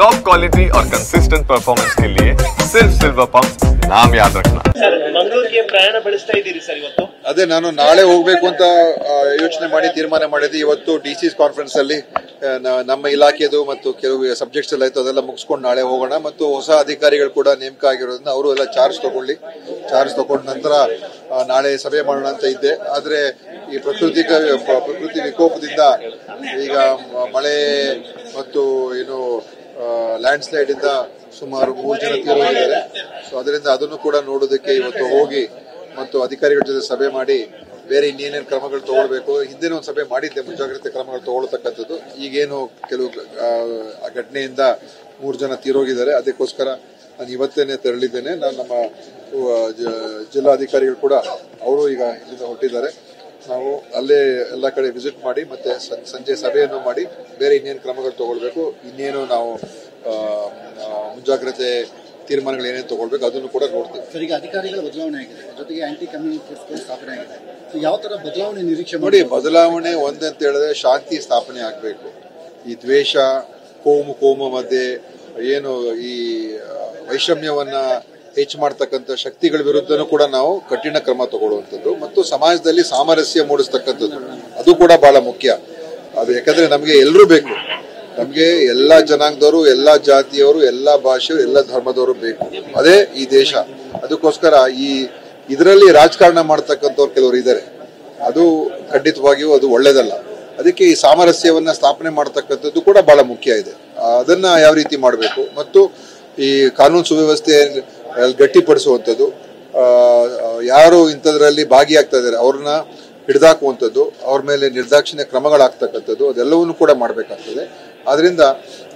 Top quality और consistent performance के लिए सिर्फ सिल्वर पंप नाम याद रखना। ಮಂಗಳೂರಿಗೆ ಪ್ರಯಾಣ ಬೆಳೆಸ್ತಾ ಇದ್ದೀರಿ ಸರ್ ಇವತ್ತು? ಅದೇ ನಾನು ನಾಳೆ ಹೋಗ್ಬೇಕು ಅಂತ ಯೋಚನೆ ಮಾಡಿ ತೀರ್ಮಾನ ಮಾಡಿದ್ದೆ. ಇವತ್ತು ಡಿಸಿಸ್ ಕಾನ್ಫರೆನ್ಸ್ ಅಲ್ಲಿ ನಮ್ಮ ಇಲಾಖೆದು ಮತ್ತು ಕೆಲವು ಸಬ್ಜೆಕ್ಟ್ಸ್ ಎಲ್ಲ ಇತ್ತು, ಅದೆಲ್ಲ ಮುಗಿಸ್ಕೊಂಡು ನಾಳೆ ಹೋಗೋಣ. ಮತ್ತು ಹೊಸ ಅಧಿಕಾರಿಗಳು ಕೂಡ ನೇಮಕ ಆಗಿರೋದ್ರಿಂದ ಅವರು ಎಲ್ಲ ಚಾರ್ಜ್ ತಗೊಂಡ ನಂತರ ನಾಳೆ ಸಭೆ ಮಾಡೋಣ ಅಂತ ಇದ್ದೆ. ಆದ್ರೆ ಈ ಪ್ರಕೃತಿ ವಿಕೋಪದಿಂದ ಈಗ ಮಳೆ ಮತ್ತು ಏನು ಲ್ಯಾಂಡ್ ಸ್ಲೈಡ್ ಇಂದ ಸುಮಾರು 3 ಜನ ತೀರೋಗಿದ್ದಾರೆ. ಸೊ ಅದರಿಂದ ಅದನ್ನು ಕೂಡ ನೋಡೋದಕ್ಕೆ ಇವತ್ತು ಹೋಗಿ ಮತ್ತು ಅಧಿಕಾರಿಗಳ ಜೊತೆ ಸಭೆ ಮಾಡಿ ಬೇರೆ ಇನ್ನೇನೇನು ಕ್ರಮಗಳು ತಗೊಳ್ಬೇಕು. ಹಿಂದಿನ ಒಂದು ಸಭೆ ಮಾಡಿದ್ದೆ, ಮುಂಜಾಗ್ರತೆ ಕ್ರಮಗಳು ತಗೊಳ್ತಕ್ಕಂಥದ್ದು. ಈಗೇನು ಕೆಲವು ಘಟನೆಯಿಂದ 3 ಜನ ತೀರೋಗಿದ್ದಾರೆ, ಅದಕ್ಕೋಸ್ಕರ ನಾನು ಇವತ್ತೇನೆ ತೆರಳಿದ್ದೇನೆ. ನಾನು ನಮ್ಮ ಜಿಲ್ಲಾಧಿಕಾರಿಗಳು ಕೂಡ ಅವರು ಈಗ ಇಲ್ಲಿಂದ ಹೊರಟಿದ್ದಾರೆ. ನಾವು ಅಲ್ಲೇ ಎಲ್ಲ ಕಡೆ ವಿಸಿಟ್ ಮಾಡಿ ಮತ್ತೆ ಸಂಜೆ ಸಭೆಯನ್ನು ಮಾಡಿ ಬೇರೆ ಇನ್ನೇನು ಕ್ರಮಗಳು ತಗೊಳ್ಬೇಕು, ಇನ್ನೇನು ನಾವು ಮುಂಜಾಗ್ರತೆ ತೀರ್ಮಾನಗಳು ಏನೇನು ತಗೊಳ್ಬೇಕು ಅದನ್ನು ಕೂಡ ನೋಡ್ತೀವಿ. ಸರ್, ಈಗ ಅಧಿಕಾರಿಗಳ ಬದಲಾವಣೆ ಆಗಿದೆ, ಜೊತೆಗೆ ಆಂಟಿ ಕಮ್ಯುನಿಟಿ ಫೋರ್ಸ್ ಸ್ಥಾಪನೆ ಆಗಿದೆ. ಯಾವ ತರ ಬದಲಾವಣೆ ನಿರೀಕ್ಷೆ ನೋಡಿ? ಬದಲಾವಣೆ ಒಂದಂತ ಹೇಳಿದ್ರೆ ಶಾಂತಿ ಸ್ಥಾಪನೆ ಆಗಬೇಕು. ಈ ದ್ವೇಷ, ಕೋಮು ಮಧ್ಯೆ ಏನು ಈ ವೈಷಮ್ಯವನ್ನ ಹೆಚ್ಚು ಮಾಡ್ತಕ್ಕಂಥ ಶಕ್ತಿಗಳ ವಿರುದ್ಧನೂ ಕೂಡ ನಾವು ಕಠಿಣ ಕ್ರಮ ತಗೊಳ್ಳುವಂಥದ್ದು ಮತ್ತು ಸಮಾಜದಲ್ಲಿ ಸಾಮರಸ್ಯ ಮೂಡಿಸ್ತಕ್ಕಂಥದ್ದು ಅದು ಕೂಡ ಬಹಳ ಮುಖ್ಯ. ಅದು ಯಾಕಂದ್ರೆ ನಮಗೆ ಎಲ್ಲರೂ ಬೇಕು, ನಮ್ಗೆ ಎಲ್ಲಾ ಜನಾಂಗದವರು, ಎಲ್ಲಾ ಜಾತಿಯವರು, ಎಲ್ಲಾ ಭಾಷೆಯವರು, ಎಲ್ಲ ಧರ್ಮದವರು ಬೇಕು. ಅದೇ ಈ ದೇಶ. ಅದಕ್ಕೋಸ್ಕರ ಇದರಲ್ಲಿ ರಾಜಕಾರಣ ಮಾಡ್ತಕ್ಕಂಥವ್ರು ಕೆಲವರು ಇದ್ದಾರೆ, ಅದು ಖಂಡಿತವಾಗಿಯೂ ಅದು ಒಳ್ಳೇದಲ್ಲ. ಅದಕ್ಕೆ ಈ ಸಾಮರಸ್ಯವನ್ನ ಸ್ಥಾಪನೆ ಮಾಡ್ತಕ್ಕಂಥದ್ದು ಕೂಡ ಬಹಳ ಮುಖ್ಯ ಇದೆ. ಅದನ್ನ ಯಾವ ರೀತಿ ಮಾಡಬೇಕು ಮತ್ತು ಈ ಕಾನೂನು ಸುವ್ಯವಸ್ಥೆ ಗಟ್ಟಿಪಡಿಸುವಂಥದ್ದು, ಯಾರು ಇಂಥದ್ರಲ್ಲಿ ಭಾಗಿಯಾಗ್ತಾ ಇದ್ದಾರೆ ಅವ್ರನ್ನ ಹಿಡಿದಾಕುವಂಥದ್ದು, ಅವ್ರ ಮೇಲೆ ನಿರ್ದಾಕ್ಷಿಣ್ಯ ಕ್ರಮಗಳಾಗ್ತಕ್ಕಂಥದ್ದು, ಅದೆಲ್ಲವನ್ನೂ ಕೂಡ ಮಾಡಬೇಕಾಗ್ತದೆ. ಆದ್ರಿಂದ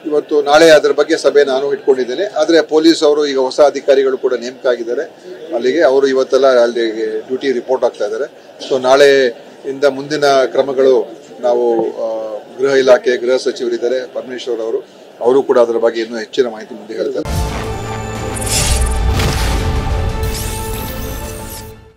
ಇವತ್ತು ನಾಳೆ ಅದರ ಬಗ್ಗೆ ಸಭೆ ನಾನು ಇಟ್ಕೊಂಡಿದ್ದೇನೆ. ಆದ್ರೆ ಪೊಲೀಸ್ ಅವರು ಈಗ ಹೊಸ ಅಧಿಕಾರಿಗಳು ಕೂಡ ನೇಮಕ ಆಗಿದ್ದಾರೆ ಅಲ್ಲಿಗೆ, ಅವರು ಇವತ್ತೆಲ್ಲ ಅಲ್ಲಿಗೆ ಡ್ಯೂಟಿ ರಿಪೋರ್ಟ್ ಆಗ್ತಾ ಇದ್ದಾರೆ. ಸೊ ನಾಳೆಯಿಂದ ಮುಂದಿನ ಕ್ರಮಗಳು ನಾವು ಗೃಹ ಇಲಾಖೆ ಗೃಹ ಸಚಿವರಿದ್ದಾರೆ ಪರಮೇಶ್ವರ್ ಅವರು ಕೂಡ ಅದರ ಬಗ್ಗೆ ಇನ್ನೂ ಹೆಚ್ಚಿನ ಮಾಹಿತಿ ಮುಂದೆ ಹೇಳ್ತಾರೆ.